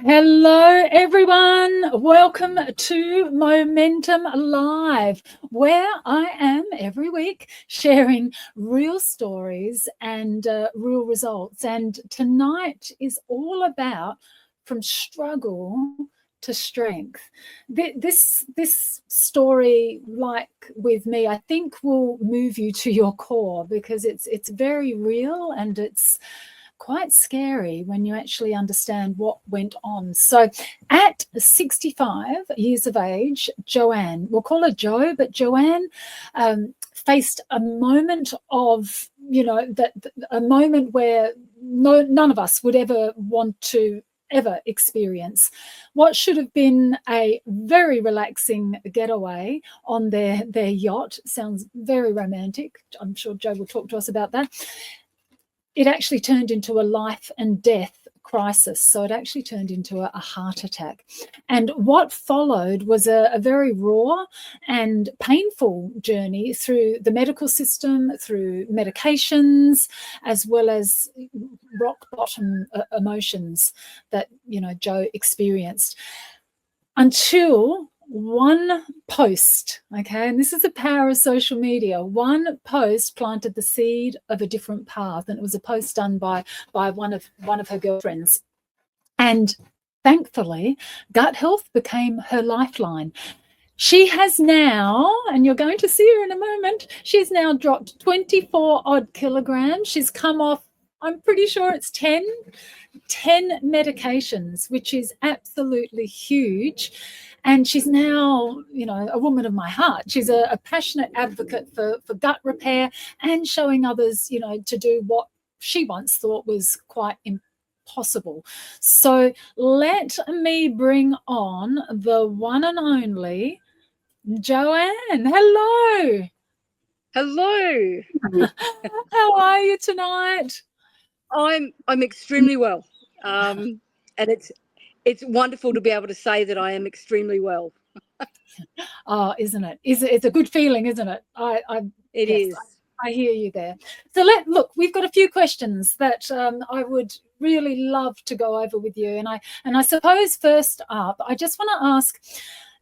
Hello, everyone. Welcome to Momentum Live, where I am every week sharing real stories and real results. And tonight is all about from struggle to strength. This story, like with me, I think will move you to your core because it's very real and it's quite scary when you actually understand what went on. So at 65 years of age, Jo-Anne, we'll call her Jo, but Jo-Anne faced a moment of, a moment where none of us would ever want to ever experience. What should have been a very relaxing getaway on their yacht, sounds very romantic. I'm sure Jo will talk to us about that. It actually turned into a life and death crisis. So it actually turned into a heart attack. And what followed was a very raw and painful journey through the medical system, through medications, as well as rock bottom emotions that, Jo experienced until one post, okay, and this is the power of social media. One post planted the seed of a different path, and it was a post done by one of her girlfriends. And thankfully, gut health became her lifeline. She has now, and you're going to see her in a moment, she's now dropped 24 odd kilograms. She's come off, I'm pretty sure it's 10 medications, which is absolutely huge. And she's now, a woman of my heart. She's a passionate advocate for gut repair and showing others, to do what she once thought was quite impossible. So let me bring on the one and only Jo-Anne. Hello. Hello. How are you tonight? I'm extremely well, and it's wonderful to be able to say that I am extremely well. Oh, isn't it? It's a good feeling, isn't it? It Yes, is. I hear you there. So look. We've got a few questions that I would really love to go over with you, and I suppose first up, I just want to ask.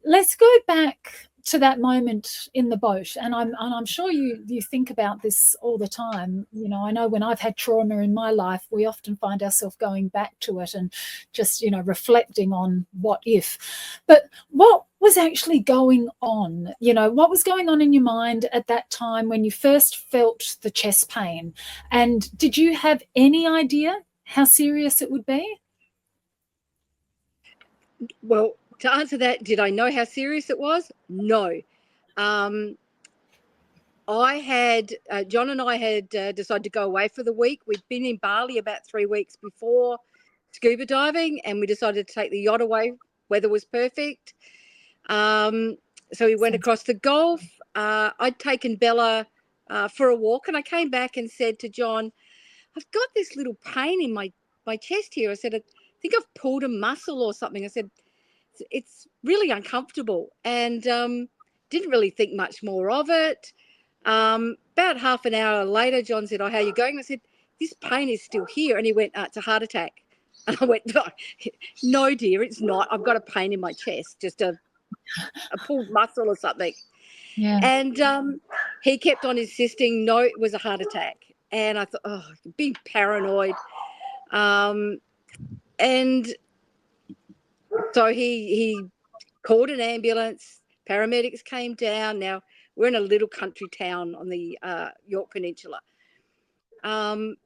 Let's go back to that moment in the boat, and I'm sure you think about this all the time. I know when I've had trauma in my life, we often find ourselves going back to it and just reflecting on what if. But what was actually going on? What was going on in your mind at that time when you first felt the chest pain? And did you have any idea how serious it would be? Well, to answer that, did I know how serious it was? No. John and I had decided to go away for the week. We'd been in Bali about 3 weeks before scuba diving, and we decided to take the yacht away. Weather was perfect. So we went across the Gulf. I'd taken Bella for a walk, and I came back and said to John, I've got this little pain in my chest here. I said, I think I've pulled a muscle or something. I said, it's really uncomfortable, and didn't really think much more of it. About half an hour later, John said, how are you going? I said, this pain is still here. And he went, it's a heart attack. And I went, no, dear, it's not. I've got a pain in my chest, just a pulled muscle or something. Yeah. And he kept on insisting, no, it was a heart attack. And I thought, being paranoid. And so he called an ambulance. Paramedics came down. Now, we're in a little country town on the York Peninsula. And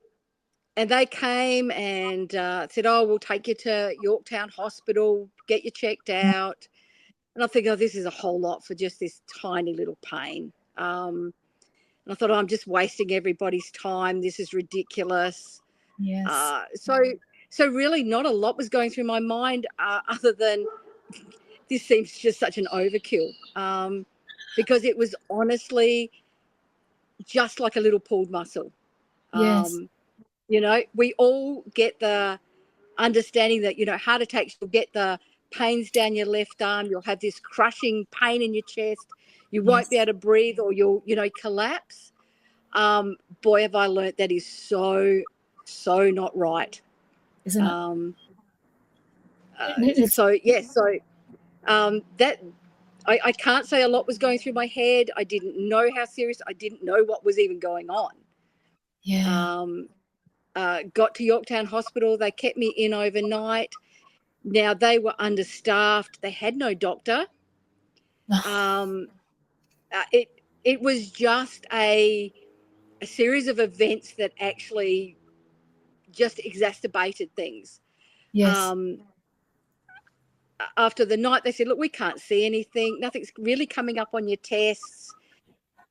they came and said, we'll take you to Yorktown Hospital, get you checked out. And I think, this is a whole lot for just this tiny little pain. And I thought, I'm just wasting everybody's time. This is ridiculous. Yes. So really not a lot was going through my mind other than this seems just such an overkill, because it was honestly just like a little pulled muscle. Yes. We all get the understanding that, heart attacks, you'll get the pains down your left arm, you'll have this crushing pain in your chest, you won't be able to breathe, or you'll, collapse. Boy, have I learnt that is so not right. Isn't it? That I can't say a lot was going through my head. I didn't know how serious. I didn't know what was even going on. Yeah. Got to Yorktown Hospital. They kept me in overnight. Now, they were understaffed. They had no doctor. It was just a series of events that actually just exacerbated things. Yes. After the night, they said, look, we can't see anything. Nothing's really coming up on your tests.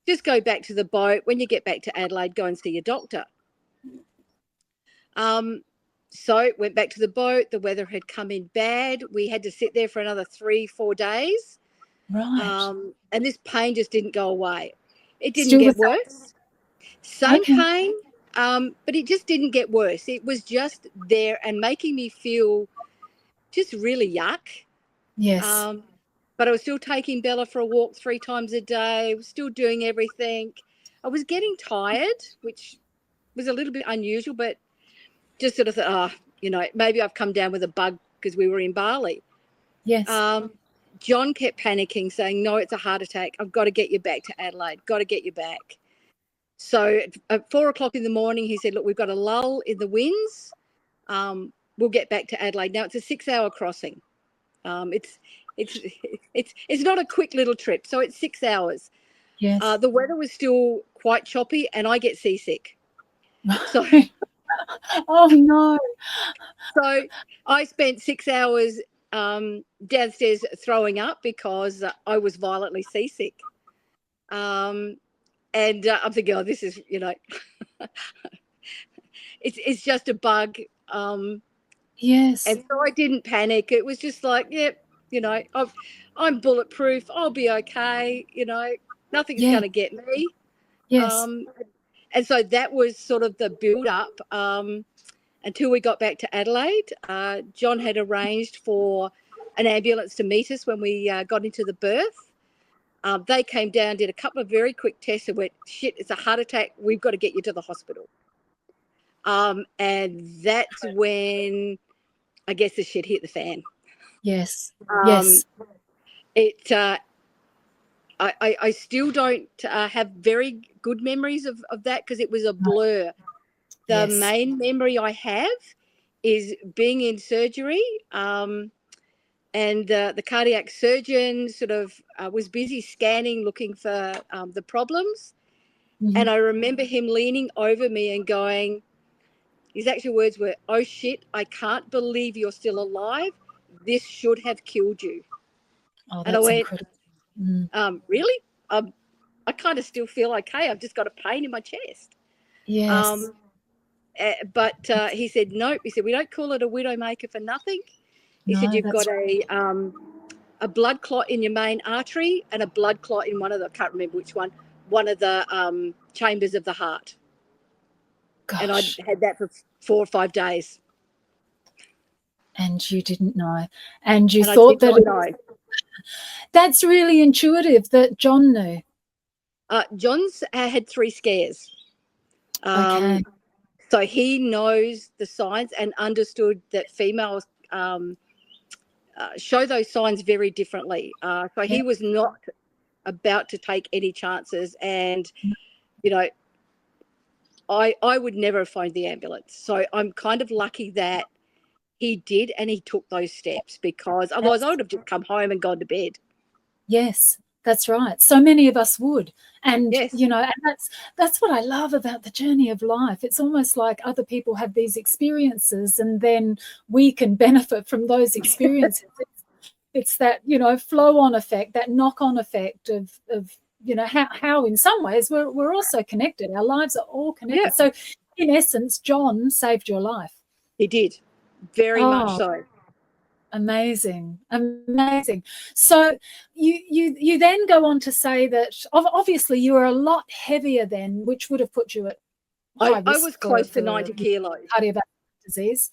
Just go back to the boat. When you get back to Adelaide, go and see your doctor. So went back to the boat. The weather had come in bad. We had to sit there for another 3-4 days. Right. And this pain just didn't go away. It didn't Still get the worse. Same Okay. pain, but it just didn't get worse. It was just there and making me feel just really yuck. Yes. But I was still taking Bella for a walk 3 times a day. I was still doing everything. I was getting tired, which was a little bit unusual, but just sort of thought, maybe I've come down with a bug because we were in Bali. Yes. John kept panicking, saying, no, it's a heart attack. I've got to get you back to Adelaide. Got to get you back. So at 4 o'clock in the morning, he said, look, we've got a lull in the winds. We'll get back to Adelaide. Now, it's a 6-hour crossing. It's not a quick little trip. So it's 6 hours. Yes. The weather was still quite choppy and I get seasick. So, oh, no. So I spent 6 hours downstairs throwing up because I was violently seasick. And I'm thinking, oh, this is, it's just a bug. Yes. And so I didn't panic. It was just like, yep, I'm bulletproof. I'll be okay. Nothing's going to get me. Yes. And so that was sort of the build up until we got back to Adelaide. John had arranged for an ambulance to meet us when we got into the berth. They came down, did a couple of very quick tests and went, shit, it's a heart attack. We've got to get you to the hospital. And that's when I guess the shit hit the fan. Yes. Yes. I still don't have very good memories of that because it was a blur. The main memory I have is being in surgery and the cardiac surgeon sort of was busy scanning, looking for the problems. Mm-hmm. And I remember him leaning over me and going, his actual words were, oh, shit, I can't believe you're still alive. This should have killed you. Oh, that's and I went, incredible. Really? I kind of still feel okay. I've just got a pain in my chest. Yes. But he said, nope. He said, we don't call it a widowmaker for nothing. He said, you've got a blood clot in your main artery and a blood clot in one of the, I can't remember which one of the chambers of the heart. Gosh. And I had that for 4 or 5 days. And you didn't know. And you thought that that's really intuitive that John knew. John's had 3 scares. Okay. So he knows the signs and understood that females show those signs very differently. So he was not about to take any chances. And, I would never have phoned the ambulance. So I'm kind of lucky that he did and he took those steps because otherwise I would have just come home and gone to bed. Yes, that's right. So many of us would. And, yes. And that's what I love about the journey of life. It's almost like other people have these experiences and then we can benefit from those experiences. It's that, flow-on effect, that knock-on effect of how in some ways we're also connected. Our lives are all connected. Yeah. So in essence, John saved your life. He did. Very much so. Amazing. So you then go on to say that obviously you were a lot heavier then, which would have put you at high risk. I was close to 90 kilos. Cardiovascular disease.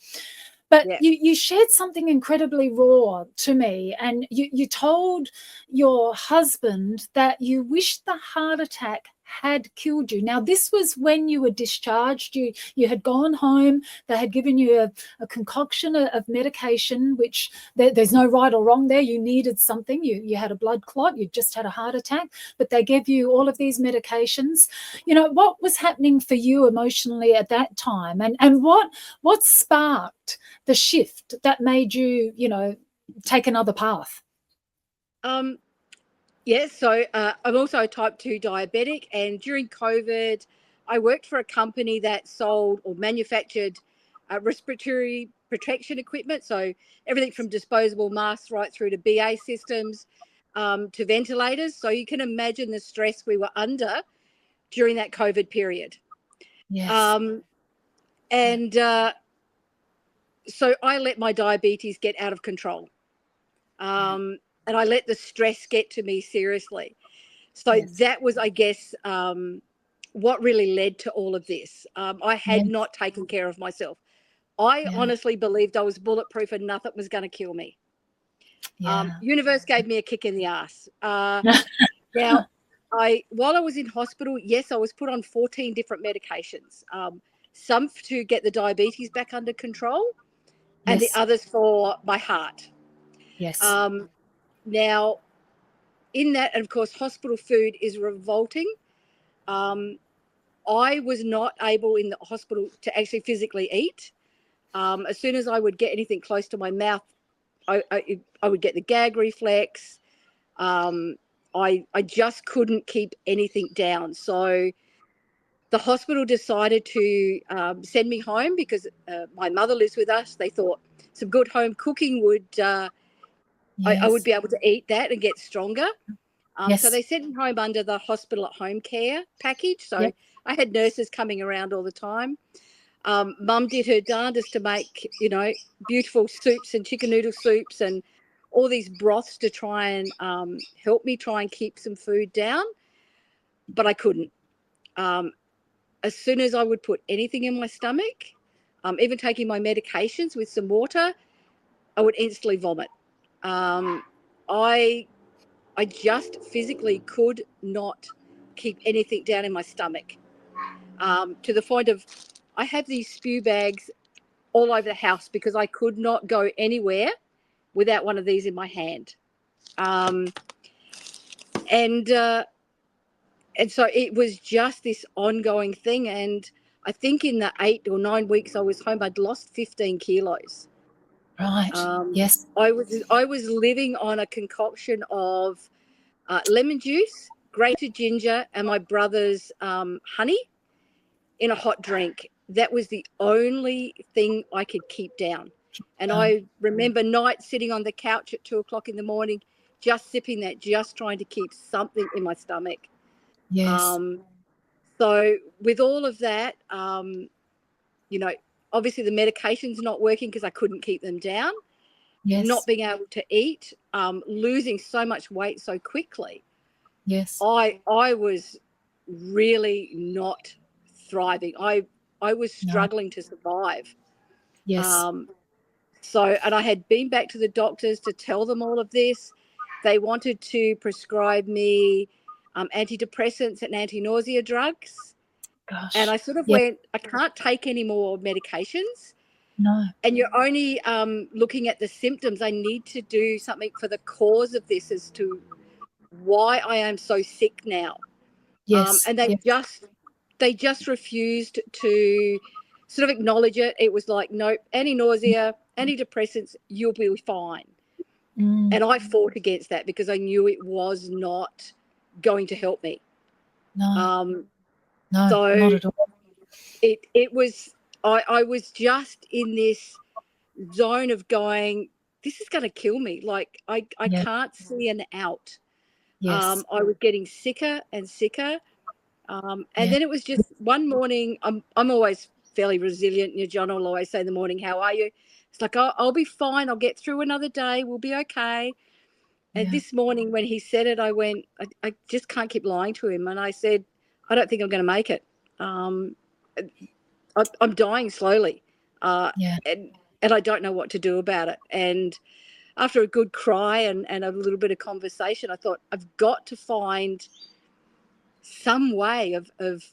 But you shared something incredibly raw to me, and you told your husband that you wished the heart attack had killed you. Now, this was when you were discharged. You had gone home. They had given you a concoction of medication, which there's no right or wrong there. You needed something. You had a blood clot. You just had a heart attack. But they gave you all of these medications. You know, what was happening for you emotionally at that time? And what sparked the shift that made you, you know, take another path? Yes, so I'm also a type 2 diabetic, and during COVID, I worked for a company that sold or manufactured respiratory protection equipment. So everything from disposable masks right through to BA systems to ventilators. So you can imagine the stress we were under during that COVID period. Yes. And so I let my diabetes get out of control. And I let the stress get to me seriously. So that was, I guess, what really led to all of this. I had not taken care of myself. I honestly believed I was bulletproof and nothing was going to kill me. Universe gave me a kick in the ass. Now, while I was in hospital, yes, I was put on 14 different medications, some to get the diabetes back under control and the others for my heart. Yes. Now, in that, and of course, hospital food is revolting. I was not able in the hospital to actually physically eat. As soon as I would get anything close to my mouth, I would get the gag reflex. I just couldn't keep anything down. So the hospital decided to send me home because my mother lives with us. They thought some good home cooking would, I would be able to eat that and get stronger. So they sent me home under the hospital at home care package. So I had nurses coming around all the time. Mum did her darndest to make, you know, beautiful soups and chicken noodle soups and all these broths to try and help me try and keep some food down. But I couldn't. As soon as I would put anything in my stomach, even taking my medications with some water, I would instantly vomit. I just physically could not keep anything down in my stomach, to the point of I have these spew bags all over the house because I could not go anywhere without one of these in my hand. And so it was just this ongoing thing. And I think in the 8 or 9 weeks I was home, I'd lost 15 kilos. Right. Yes. I was living on a concoction of lemon juice, grated ginger, and my brother's honey in a hot drink. That was the only thing I could keep down. And I remember nights sitting on the couch at 2:00 in the morning, just sipping that, just trying to keep something in my stomach. Yes. So with all of that, you know, obviously the medication's not working because I couldn't keep them down. Yes. Not being able to eat, losing so much weight so quickly. Yes. I was really not thriving. I was struggling to survive. Yes. And I had been back to the doctors to tell them all of this. They wanted to prescribe me antidepressants and anti-nausea drugs. Gosh. And I sort of went, I can't take any more medications. No. And you're only looking at the symptoms. I need to do something for the cause of this as to why I am so sick now. Yes. And they just refused to sort of acknowledge it. It was like, nope, anti-nausea, antidepressants, you'll be fine. And I fought against that because I knew it was not going to help me. No. No, so not at all. It was, I was just in this zone of going, this is going to kill me. Like I can't see an out. Yes. I was getting sicker and sicker. And then it was just one morning, I'm always fairly resilient. You know, John will always say in the morning, how are you? It's like, I'll be fine. I'll get through another day. We'll be okay. And this morning when he said it, I went, I just can't keep lying to him. And I said, I don't think I'm going to make it. I'm dying slowly. And I don't know what to do about it. And after a good cry and a little bit of conversation, I thought, I've got to find some way of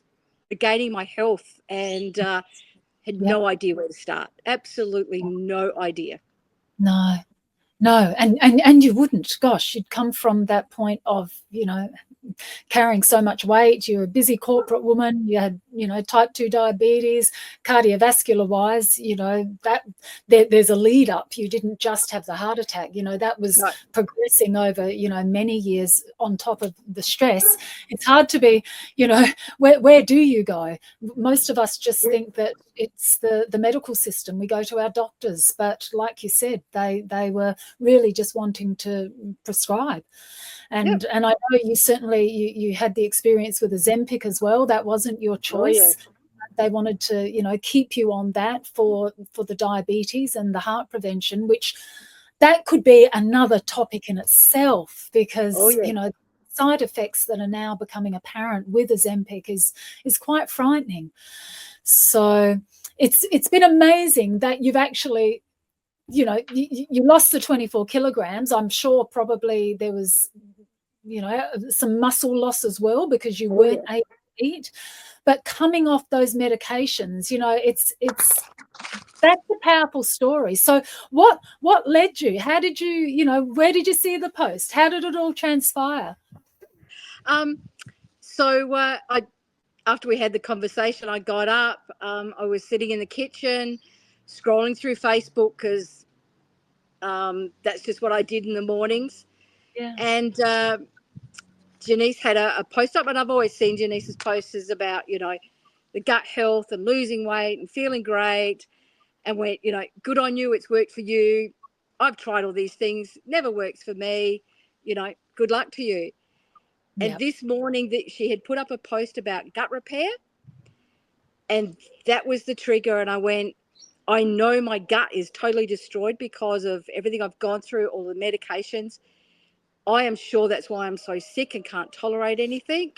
regaining my health, and had no idea where to start. Absolutely no idea. No. No, and you wouldn't. Gosh, you'd come from that point of, carrying so much weight. You're a busy corporate woman. You had, type 2 diabetes, cardiovascular wise, that there's a lead up. You didn't just have the heart attack. That was No. progressing over, many years on top of the stress. It's hard to be, where do you go? Most of us just think that it's the medical system. We go to our doctors, but like you said, they were really just wanting to prescribe. And I know you certainly you had the experience with Ozempic as well. That wasn't your choice. Oh, yeah. They wanted to, keep you on that for the diabetes and the heart prevention, which that could be another topic in itself, because, side effects that are now becoming apparent with Ozempic is quite frightening. So it's been amazing that you've actually, you lost the 24 kilograms. I'm sure probably there was, some muscle loss as well, because you weren't able to eat. But coming off those medications, that's a powerful story. So what led you? How did you, where did you see the post? How did it all transpire? So after we had the conversation, I got up. I was sitting in the kitchen, scrolling through Facebook, because that's just what I did in the mornings. Yeah. And Janice had a post up, and I've always seen Janice's posts about, the gut health and losing weight and feeling great. And went, good on you. It's worked for you. I've tried all these things. Never works for me. Good luck to you. Yep. And this morning that she had put up a post about gut repair, and that was the trigger. And I went, I know my gut is totally destroyed because of everything I've gone through, all the medications. I am sure that's why I'm so sick and can't tolerate anything.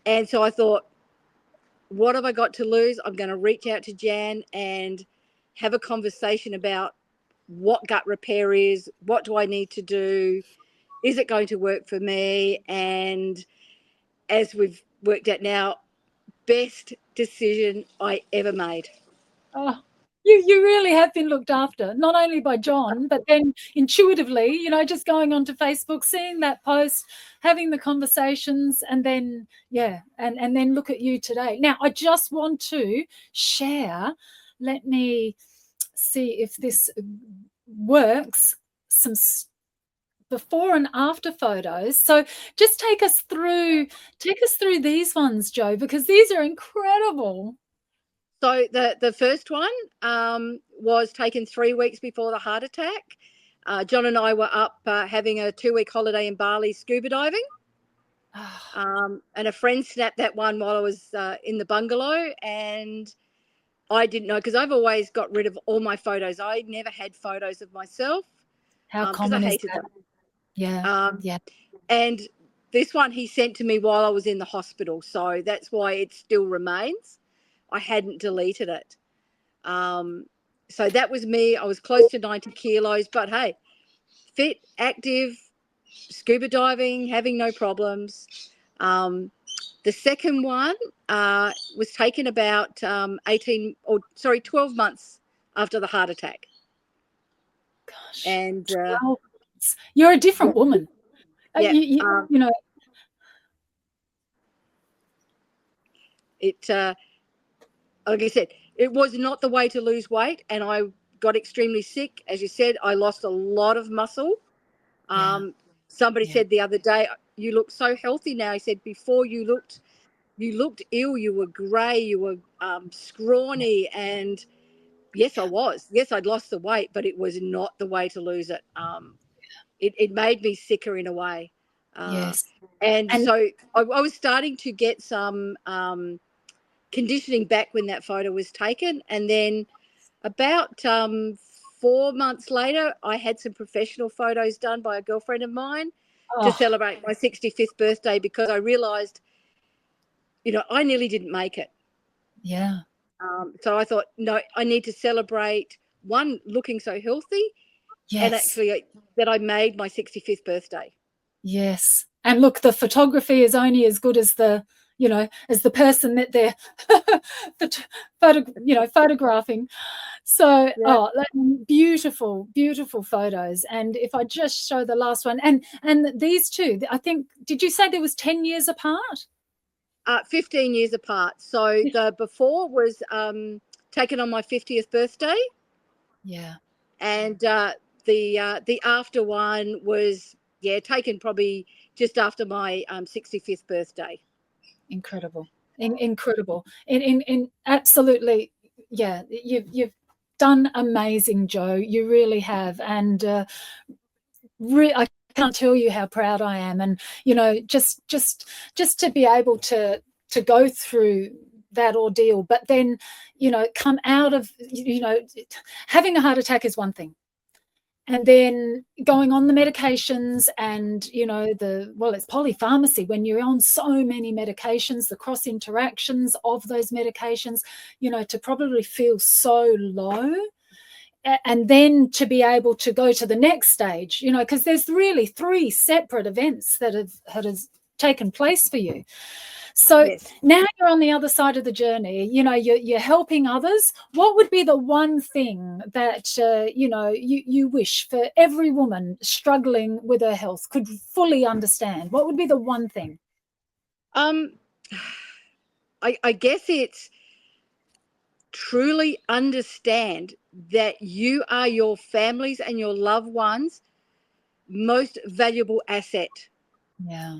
And so I thought, what have I got to lose? I'm going to reach out to Jan and have a conversation about what gut repair is. What do I need to do? Is it going to work for me? And as we've worked out now, best decision I ever made. Oh, you really have been looked after, not only by John, but then intuitively, just going onto Facebook, seeing that post, having the conversations, and then, and then look at you today. Now, I just want to share, let me see if this works, some before and after photos. So just take us through these ones, Jo, because these are incredible. So the first one was taken 3 weeks before the heart attack. John and I were up having a 2-week holiday in Bali scuba diving. And a friend snapped that one while I was in the bungalow, and I didn't know, because I've always got rid of all my photos. I never had photos of myself. How common I is hated that? them. Yeah. And this one he sent to me while I was in the hospital, so that's why it still remains. I hadn't deleted it. So that was me. I was close to 90 kilos, but hey, fit, active, scuba diving, having no problems. The second one was taken about 12 months after the heart attack. Gosh. And 12 months. You're a different woman. Yeah. You know. It, like I said, it was not the way to lose weight, and I got extremely sick. As you said, I lost a lot of muscle. Somebody said the other day, you look so healthy now. He said, before you looked ill, you were grey, you were scrawny. And yes, I was. Yes, I'd lost the weight, but it was not the way to lose it. It made me sicker in a way. Yes. And so I was starting to get some conditioning back when that photo was taken. And then about 4 months later, I had some professional photos done by a girlfriend of mine to celebrate my 65th birthday, because I realised, I nearly didn't make it. Yeah. So I thought, no, I need to celebrate, one, looking so healthy, and actually that I made my 65th birthday. Yes. And look, the photography is only as good as the, you know, as the person that they're photographing. So, Yeah. beautiful, beautiful photos. And if I just show the last one, and these two, I think, did you say there was 10 years apart? 15 years apart. So the before was taken on my 50th birthday. Yeah. And the after one was, taken probably just after my 65th birthday. Incredible. Incredible. In absolutely, yeah, you've done amazing, Jo. You really have. And I can't tell you how proud I am. And, you know, just to be able to go through that ordeal, but then, you know, come out of, you know, having a heart attack is one thing. And then going on the medications and, you know, it's polypharmacy when you're on so many medications, the cross interactions of those medications, you know, to probably feel so low. And then to be able to go to the next stage, you know, because there's really 3 separate events that have taken place for you. So Yes. now you're on the other side of the journey, you know, you're helping others. What would be the one thing that, you know, you wish for every woman struggling with her health could fully understand? What would be the one thing? I guess it's truly understand that you are your families and your loved ones' most valuable asset. Yeah.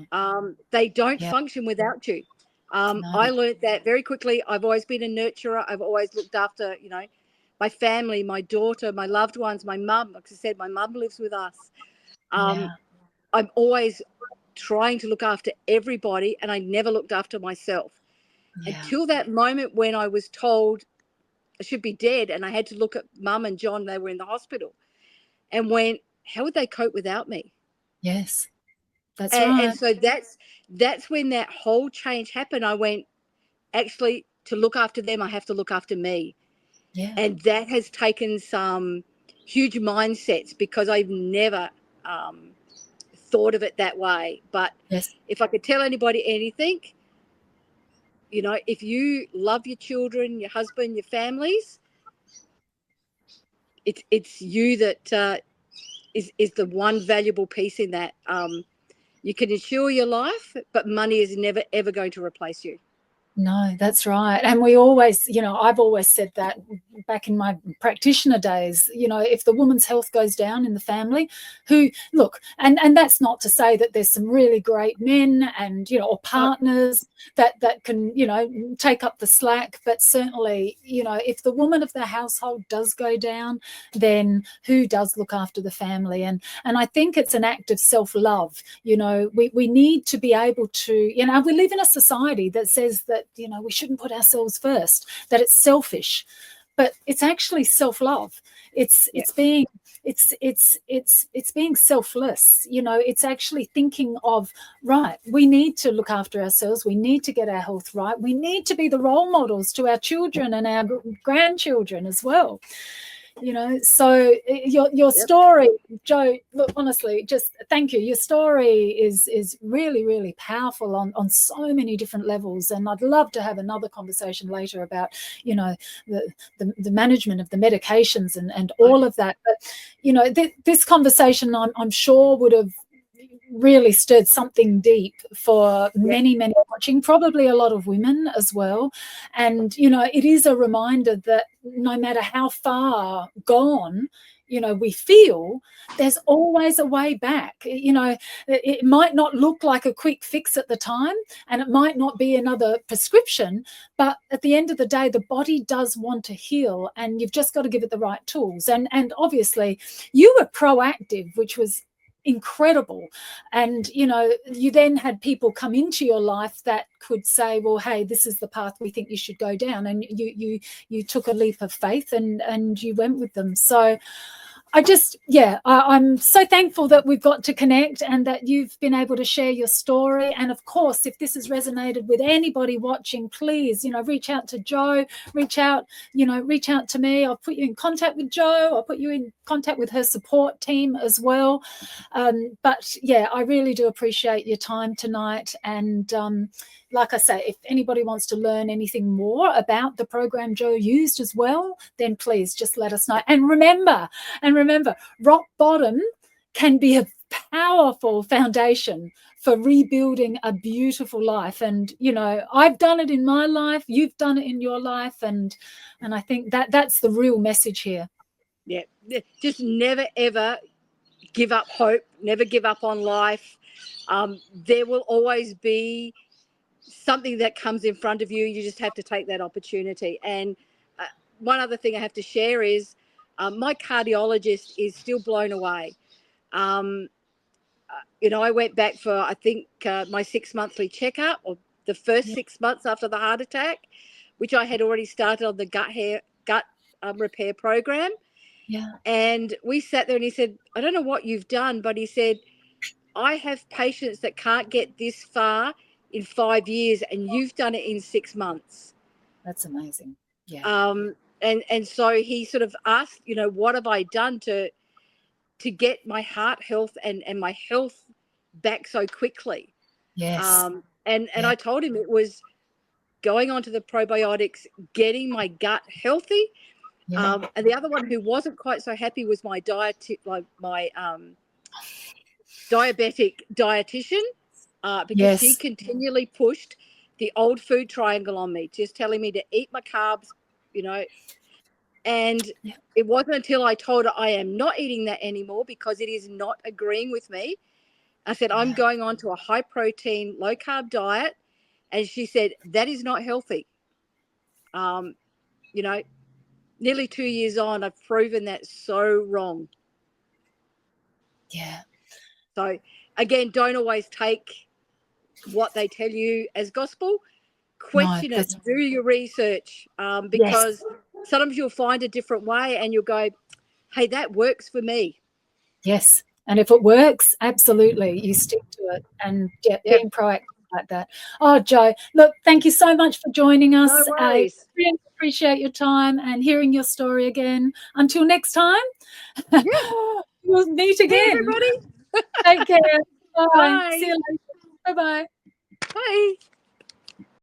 They don't Yeah. function without you. No. I learned that very quickly. I've always been a nurturer. I've always looked after, you know, my family, my daughter, my loved ones, my mum. Like I said, my mum lives with us. Yeah. I'm always trying to look after everybody, and I never looked after myself until that moment when I was told I should be dead, and I had to look at Mum and John. They were in the hospital, and went, how would they cope without me? Yes, that's right. And so that's when that whole change happened. I went, actually, to look after them, I have to look after me. Yeah. And that has taken some huge mindsets, because I've never thought of it that way. But Yes. if I could tell anybody anything, you know, if you love your children, your husband, your families, it's you that is the one valuable piece in that. You can insure your life, but money is never, ever going to replace you. No, that's right. And we always, you know, I've always said that back in my practitioner days, you know, if the woman's health goes down in the family, who look, and that's not to say that there's some really great men and, you know, or partners that can, you know, take up the slack, but certainly, you know, if the woman of the household does go down, then who does look after the family? And I think it's an act of self-love. You know, we need to be able to, you know, we live in a society that says that, you know, we shouldn't put ourselves first, that it's selfish, but it's actually self-love. It's being selfless. You know, it's actually thinking of, right, we need to look after ourselves, we need to get our health right, we need to be the role models to our children and our grandchildren as well. You know, so your story, Jo, look, honestly, just thank you. Your story is really, really powerful on so many different levels, and I'd love to have another conversation later about, you know, the management of the medications and all of that. But, you know, this conversation, I'm sure, would have really stirred something deep for many watching, probably a lot of women as well. And, you know, it is a reminder that no matter how far gone, you know, we feel, there's always a way back. You know, it might not look like a quick fix at the time, and it might not be another prescription, but at the end of the day, the body does want to heal, and you've just got to give it the right tools. And obviously you were proactive, which was incredible. And, you know, you then had people come into your life that could say, well, hey, this is the path we think you should go down, and you took a leap of faith and you went with them. So I'm so thankful that we've got to connect and that you've been able to share your story. And of course, if this has resonated with anybody watching, please, reach out to Jo, reach out to me. I'll put you in contact with Jo. I'll put you in contact with her support team as well. But yeah, I really do appreciate your time tonight. And like I say, if anybody wants to learn anything more about the program Jo used as well, then please just let us know. And remember, rock bottom can be a powerful foundation for rebuilding a beautiful life. And, I've done it in my life, you've done it in your life. And I think that's the real message here. Yeah. Just never, ever give up hope, never give up on life. There will always be something that comes in front of you. You just have to take that opportunity. And one other thing I have to share is my cardiologist is still blown away. I went back for, I think, my 6 monthly checkup, or the first 6 months after the heart attack, which I had already started on the gut repair program. Yeah. And we sat there and he said, I don't know what you've done, but he said, I have patients that can't get this far in 5 years, and you've done it in 6 months. That's amazing. Yeah. And so he sort of asked, what have I done to get my heart health and my health back so quickly? Yes. And I told him it was going on to the probiotics, getting my gut healthy. Yeah. And the other one who wasn't quite so happy was my diabetic dietitian, because she continually pushed the old food triangle on me, just telling me to eat my carbs, and it wasn't until I told her I am not eating that anymore because it is not agreeing with me. I said, I'm going on to a high protein, low carb diet. And she said, that is not healthy. Nearly 2 years on, I've proven that so wrong. Yeah. So again, don't always take what they tell you as gospel. Question it, do your research, because sometimes you'll find a different way and you'll go, hey, that works for me. Yes. And if it works, absolutely, you stick to it. And being proactive like that. Oh, Jo, look, thank you so much for joining us. No worries. I really appreciate your time and hearing your story again. Until next time, we'll meet again. Hey, everybody. Take care. Bye. Bye. See you later. Bye-bye. Bye.